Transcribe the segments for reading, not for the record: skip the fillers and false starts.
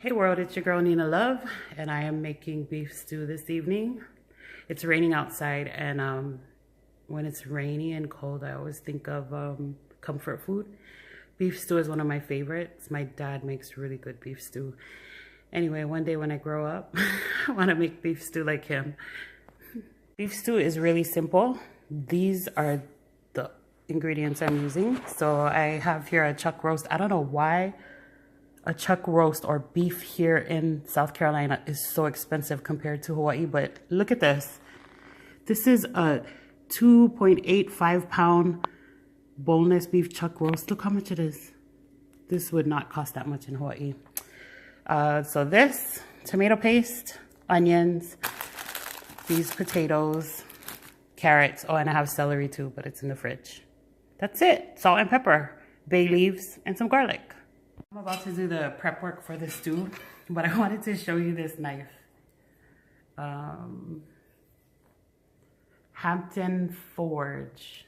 Hey world, it's your girl Nina Love, and I am making beef stew this evening. It's raining outside, and when it's rainy and cold, I always think of comfort food. Beef stew is one of my favorites. My dad makes really good beef stew. Anyway, one day when I grow up, I want to make beef stew like him. Beef stew is really simple. These are the ingredients I'm using. So I have here a chuck roast. I don't know why a chuck roast or beef here in South Carolina is so expensive compared to Hawaii, but look at this. This is a 2.85 pound boneless beef chuck roast. Look how much it is. This would not cost that much in Hawaii. So this, tomato paste, onions, these potatoes, carrots. Oh, and I have celery too, but it's in the fridge. That's it. Salt and pepper, bay leaves, and some garlic. I'm about to do the prep work for the stew, but I wanted to show you this knife. Hampton Forge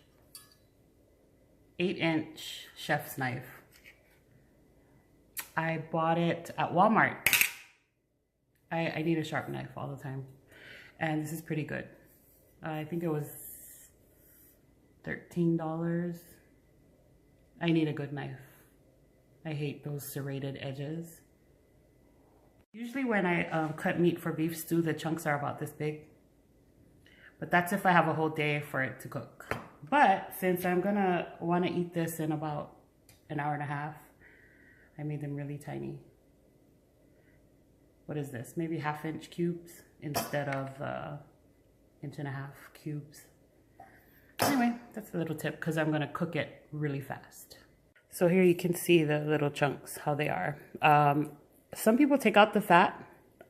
8-inch chef's knife. I bought it at Walmart. I need a sharp knife all the time, and this is pretty good. I think it was $13. I need a good knife. I hate those serrated edges. Usually when I cut meat for beef stew, the chunks are about this big. But that's if I have a whole day for it to cook. But since I'm gonna wanna eat this in about an hour and a half, I made them really tiny. What is this? Maybe 1/2-inch cubes instead of 1.5-inch cubes. Anyway, that's a little tip because I'm gonna cook it really fast. So here you can see the little chunks, how they are. Some people take out the fat.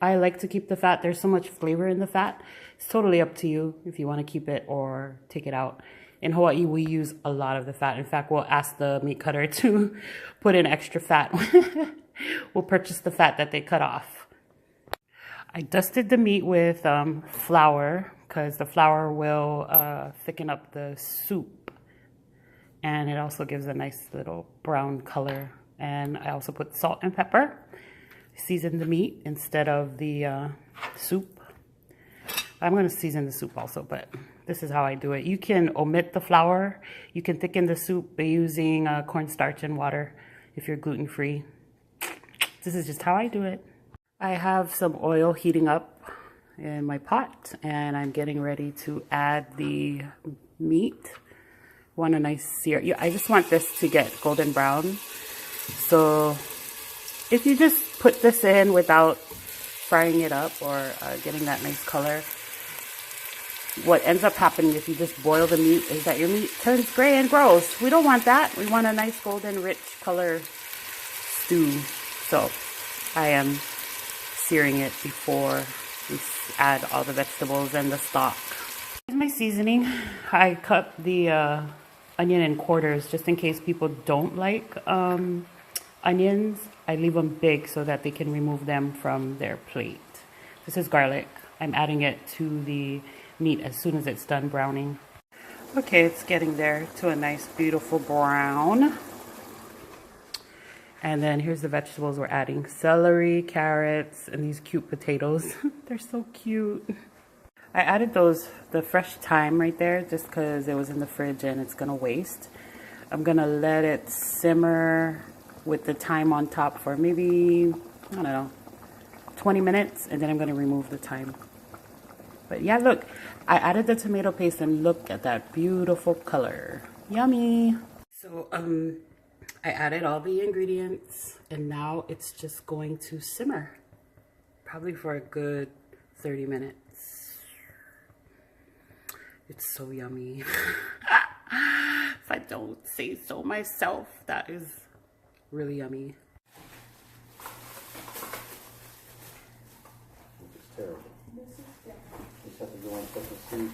I like to keep the fat. There's so much flavor in the fat. It's totally up to you if you want to keep it or take it out. In Hawaii, we use a lot of the fat. In fact, we'll ask the meat cutter to put in extra fat. We'll purchase the fat that they cut off. I dusted the meat with flour because the flour will thicken up the soup. And it also gives a nice little brown color. And I also put salt and pepper. Season the meat instead of the soup. I'm going to season the soup also, but this is how I do it. You can omit the flour. You can thicken the soup by using cornstarch and water if you're gluten-free. This is just how I do it. I have some oil heating up in my pot, and I'm getting ready to add the meat. Want a nice sear. Yeah, I just want this to get golden brown. So if you just put this in without frying it up or getting that nice color, what ends up happening if you just boil the meat is that your meat turns gray and gross. We don't want that. We want a nice golden rich color stew. So I am searing it before we add all the vegetables and the stock. Here's my seasoning. I cut the onion in quarters just in case people don't like onions. I leave them big so that they can remove them from their plate. This is garlic. I'm adding it to the meat as soon as it's done browning. Okay, it's getting there to a nice beautiful brown. And then here's the vegetables we're adding. Celery, carrots, and these cute potatoes. They're so cute. I added the fresh thyme right there just because it was in the fridge and it's gonna waste. I'm gonna let it simmer with the thyme on top for maybe, I don't know, 20 minutes, and then I'm gonna remove the thyme. But yeah, look, I added the tomato paste and look at that beautiful color. Yummy. So I added all the ingredients and now it's just going to simmer, probably for a good 30 minutes. It's so yummy. If I don't say so myself, that is really yummy. It's terrible. This is terrible. You just have to go and put the soup.